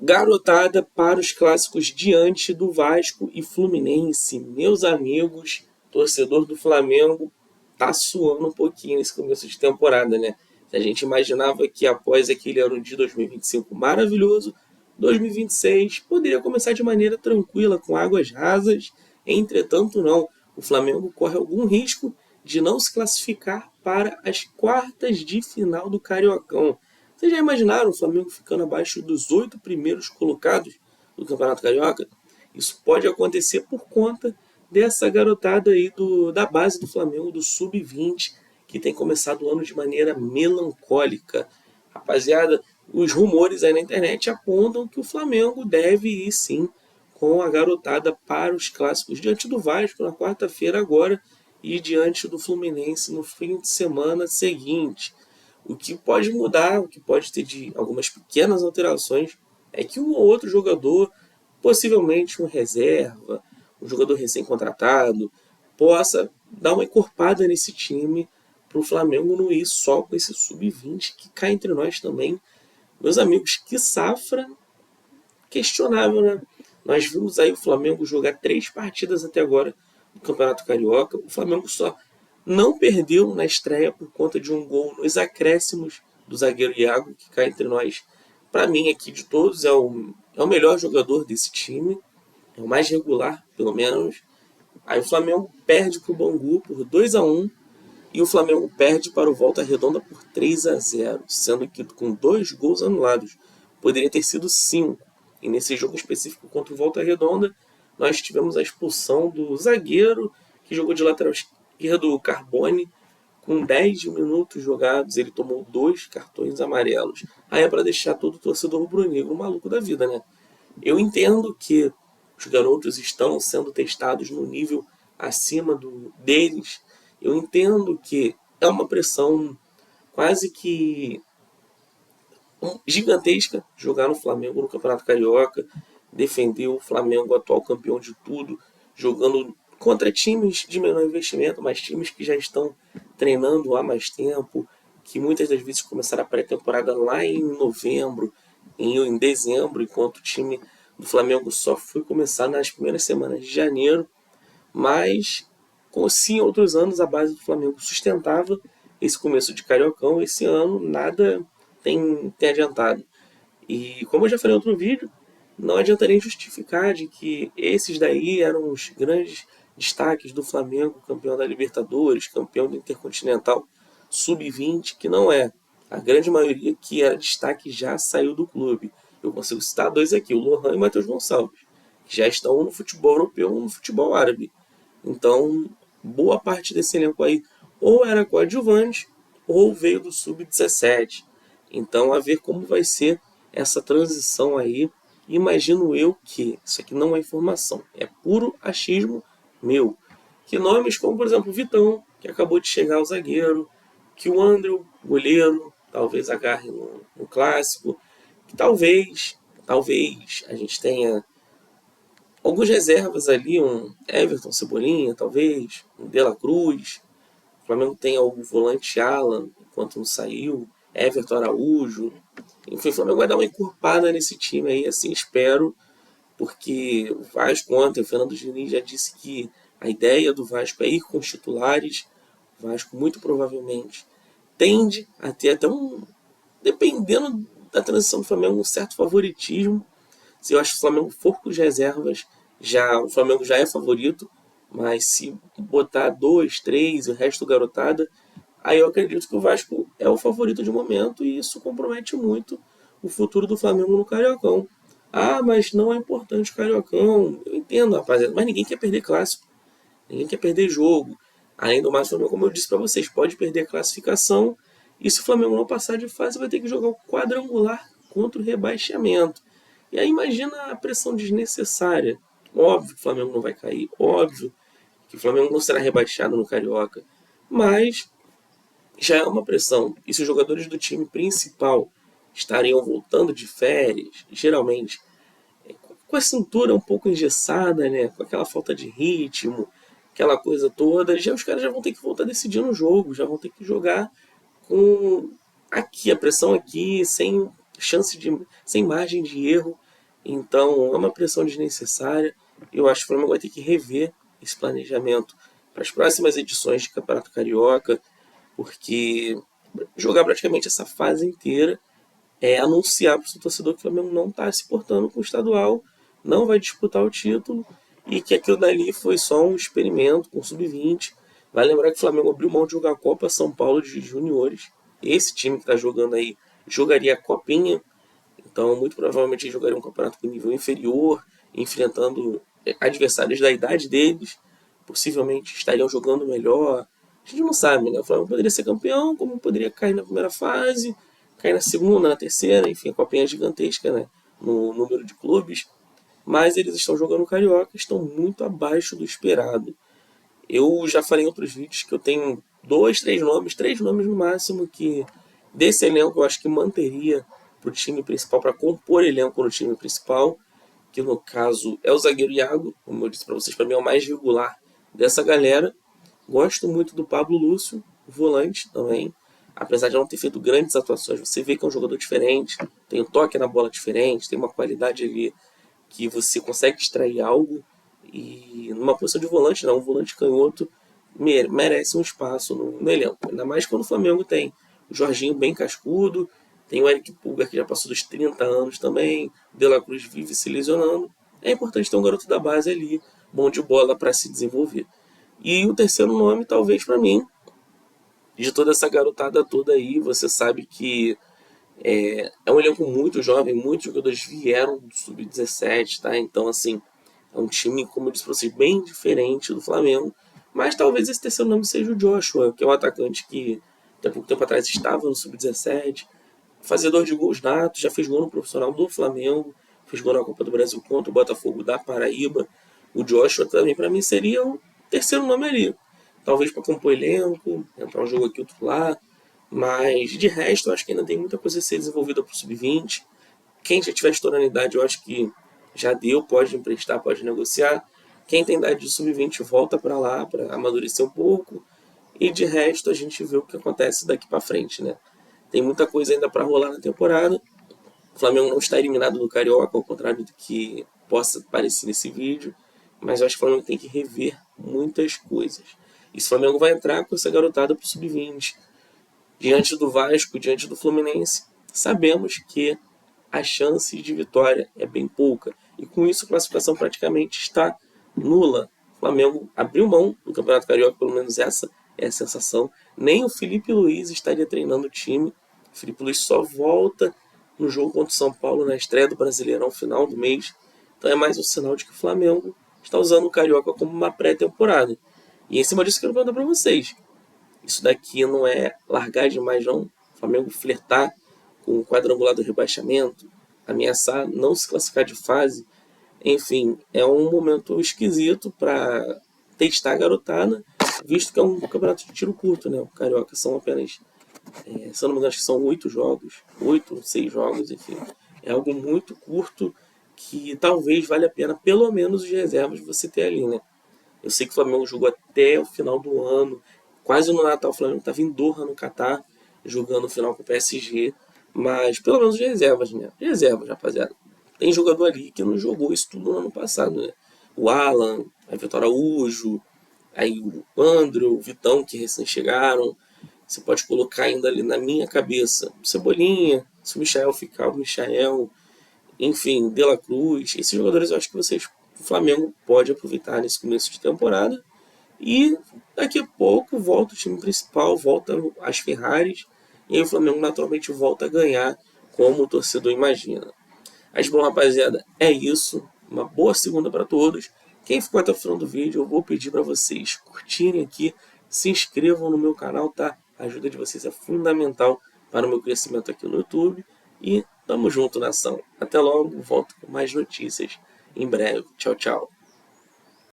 Garotada para os clássicos diante do Vasco e Fluminense. Meus amigos, torcedor do Flamengo, tá suando um pouquinho nesse começo de temporada, né? A gente imaginava que após aquele ano de 2025 maravilhoso, 2026 poderia começar de maneira tranquila, com águas rasas. Entretanto, não. O Flamengo corre algum risco de não se classificar para as quartas de final do Cariocão. Vocês já imaginaram o Flamengo ficando abaixo dos 8 primeiros colocados do Campeonato Carioca? Isso pode acontecer por conta dessa garotada aí da base do Flamengo, do Sub-20, que tem começado o ano de maneira melancólica. Rapaziada, os rumores aí na internet apontam que o Flamengo deve ir sim com a garotada para os clássicos diante do Vasco na quarta-feira agora e diante do Fluminense no fim de semana seguinte. O que pode mudar, o que pode ter de algumas pequenas alterações, é que um ou outro jogador, possivelmente um reserva, um jogador recém-contratado, possa dar uma encorpada nesse time para o Flamengo não ir só com esse sub-20 que cá entre nós também. Meus amigos, que safra questionável, né? Nós vimos aí o Flamengo jogar 3 partidas até agora no Campeonato Carioca. O Flamengo só não perdeu na estreia por conta de um gol nos acréscimos do zagueiro Iago, que cá entre nós, para mim aqui de todos, é o melhor jogador desse time, é o mais regular, pelo menos. Aí o Flamengo perde para o Bangu por 2-1 e o Flamengo perde para o Volta Redonda por 3-0, sendo que com 2 gols anulados. Poderia ter sido 5. E nesse jogo específico contra o Volta Redonda, nós tivemos a expulsão do zagueiro que jogou de lateral esquerdo, o Carbone. Com 10 minutos jogados, ele tomou 2 cartões amarelos. Aí é para deixar todo o torcedor rubro-negro maluco da vida, né? Eu entendo que os garotos estão sendo testados no nível acima deles. Eu entendo que é uma pressão quase que gigantesca jogar no Flamengo no Campeonato Carioca, defender o Flamengo, atual campeão de tudo, jogando contra times de menor investimento, mas times que já estão treinando há mais tempo, que muitas das vezes começaram a pré-temporada lá em novembro, em dezembro, enquanto o time do Flamengo só foi começar nas primeiras semanas de janeiro, mas como sim outros anos a base do Flamengo sustentava esse começo de Cariocão, esse ano nada tem adiantado. E como eu já falei em outro vídeo, não adianta nem justificar de que esses daí eram os grandes destaques do Flamengo, campeão da Libertadores, campeão do Intercontinental, sub-20, que não é. A grande maioria que era destaque já saiu do clube. Eu consigo citar 2 aqui, o Lohan e o Matheus Gonçalves, que já estão no futebol europeu ou no futebol árabe. Então, boa parte desse elenco aí ou era coadjuvante ou veio do sub-17. Então, a ver como vai ser essa transição aí. Imagino eu que, isso aqui não é informação, é puro achismo meu, que nomes como, por exemplo, o Vitão, que acabou de chegar ao zagueiro, que o André, goleiro, talvez agarre no clássico, que talvez a gente tenha algumas reservas ali, um Everton Cebolinha, talvez, um De La Cruz. O Flamengo tem o volante Alan, enquanto não saiu, Everton Araújo. Enfim, o Flamengo vai dar uma encorpada nesse time aí, assim, espero, porque o Vasco ontem, o Fernando Diniz já disse que a ideia do Vasco é ir com os titulares. O Vasco muito provavelmente tende a ter até dependendo da transição do Flamengo, um certo favoritismo. Se eu acho que o Flamengo for com as reservas, o Flamengo já é favorito, mas se botar 2, 3 e o resto garotada, aí eu acredito que o Vasco é o favorito de momento e isso compromete muito o futuro do Flamengo no Cariocão. Ah, mas não é importante o Cariocão. Eu entendo, rapaziada, mas ninguém quer perder clássico. Ninguém quer perder jogo. Além do mais, o Flamengo, como eu disse para vocês, pode perder a classificação e se o Flamengo não passar de fase, vai ter que jogar o quadrangular contra o rebaixamento. E aí imagina a pressão desnecessária. Óbvio que o Flamengo não vai cair, óbvio que o Flamengo não será rebaixado no Carioca, mas já é uma pressão. E se os jogadores do time principal estariam voltando de férias, geralmente com a cintura um pouco engessada, né, com aquela falta de ritmo, aquela coisa toda, já os caras já vão ter que voltar decidindo o jogo, já vão ter que jogar com a pressão aqui, sem margem de erro. Então é uma pressão desnecessária. Eu acho que o Flamengo vai ter que rever esse planejamento para as próximas edições de Campeonato Carioca, porque jogar praticamente essa fase inteira é anunciar para o seu torcedor que o Flamengo não está se portando com o estadual, não vai disputar o título e que aquilo dali foi só um experimento com o sub-20. Vai lembrar que o Flamengo abriu mão de jogar a Copa São Paulo de Juniores. Esse time que está jogando aí jogaria a Copinha, então muito provavelmente eles jogariam um campeonato com nível inferior, enfrentando adversários da idade deles, possivelmente estariam jogando melhor. A gente não sabe, né? O Flamengo poderia ser campeão, como poderia cair na primeira fase, cair na segunda, na terceira, enfim, a copinha é gigantesca, né? No número de clubes. Mas eles estão jogando Carioca, estão muito abaixo do esperado. Eu já falei em outros vídeos que eu tenho três nomes no máximo, que desse elenco eu acho que manteria para o time principal, para compor elenco no time principal, que no caso é o zagueiro Iago, como eu disse para vocês, para mim é o mais regular dessa galera. Gosto muito do Pablo Lúcio, volante também, apesar de não ter feito grandes atuações, você vê que é um jogador diferente, tem um toque na bola diferente, tem uma qualidade ali que você consegue extrair algo, e numa posição de volante, não, um volante canhoto merece um espaço no elenco, ainda mais quando o Flamengo tem o Jorginho bem cascudo, tem o Eric Pulgar que já passou dos 30 anos também, o De La Cruz vive se lesionando, é importante ter um garoto da base ali, bom de bola para se desenvolver. E o terceiro nome, talvez para mim, de toda essa garotada toda aí, você sabe que é um elenco muito jovem, muitos jogadores vieram do Sub-17, tá? Então, assim, é um time, como eu disse pra vocês, bem diferente do Flamengo. Mas talvez esse terceiro nome seja o Joshua, que é um atacante que até pouco tempo atrás estava no Sub-17, fazedor de gols natos, já fez gol no profissional do Flamengo, fez gol na Copa do Brasil contra o Botafogo da Paraíba. O Joshua também, para mim, seria o terceiro nome ali. Talvez para compor elenco, entrar um jogo aqui, outro lá. Mas de resto, eu acho que ainda tem muita coisa a ser desenvolvida para o sub-20. Quem já tiver estourando idade, eu acho que já deu, pode emprestar, pode negociar. Quem tem idade de sub-20 volta para lá para amadurecer um pouco. E de resto, a gente vê o que acontece daqui para frente, né? Tem muita coisa ainda para rolar na temporada. O Flamengo não está eliminado do Carioca, ao contrário do que possa parecer nesse vídeo. Mas eu acho que o Flamengo tem que rever muitas coisas. E se o Flamengo vai entrar com essa garotada para o sub-20, diante do Vasco, diante do Fluminense, sabemos que a chance de vitória é bem pouca. E com isso a classificação praticamente está nula. O Flamengo abriu mão do Campeonato Carioca, pelo menos essa é a sensação. Nem o Felipe Luiz estaria treinando o time. O Felipe Luiz só volta no jogo contra o São Paulo na estreia do Brasileirão, final do mês. Então é mais um sinal de que o Flamengo está usando o Carioca como uma pré-temporada. E em cima disso eu quero perguntar para vocês. Isso daqui não é largar demais, não. O Flamengo flertar com o quadrangular do rebaixamento, ameaçar não se classificar de fase. Enfim, é um momento esquisito para testar a garotada, visto que é um campeonato de tiro curto, né? O Carioca são apenas, se eu não me engano, acho que são 8 jogos, 8, 6 jogos, enfim. É algo muito curto que talvez valha a pena, pelo menos, os reservas você ter ali, né? Eu sei que o Flamengo jogou até o final do ano, quase no Natal o Flamengo estava em Doha, no Catar, jogando o final com o PSG, mas pelo menos de reservas, né? De reservas, rapaziada. Tem jogador ali que não jogou isso tudo no ano passado, né? O Alan, a Vitor Araújo, aí o André, o Vitão, que recém chegaram. Você pode colocar ainda ali na minha cabeça o Cebolinha, se o Michael ficar, o Michael, enfim, De La Cruz. Esses jogadores eu acho que o Flamengo pode aproveitar nesse começo de temporada. E daqui a pouco volta o time principal, volta as Ferraris, e aí o Flamengo naturalmente volta a ganhar, como o torcedor imagina. Mas bom, rapaziada, é isso. Uma boa segunda para todos. Quem ficou até o final do vídeo, eu vou pedir para vocês curtirem aqui, se inscrevam no meu canal, tá? A ajuda de vocês é fundamental para o meu crescimento aqui no YouTube. E tamo junto, nação. Até logo, volto com mais notícias em breve. Tchau, tchau.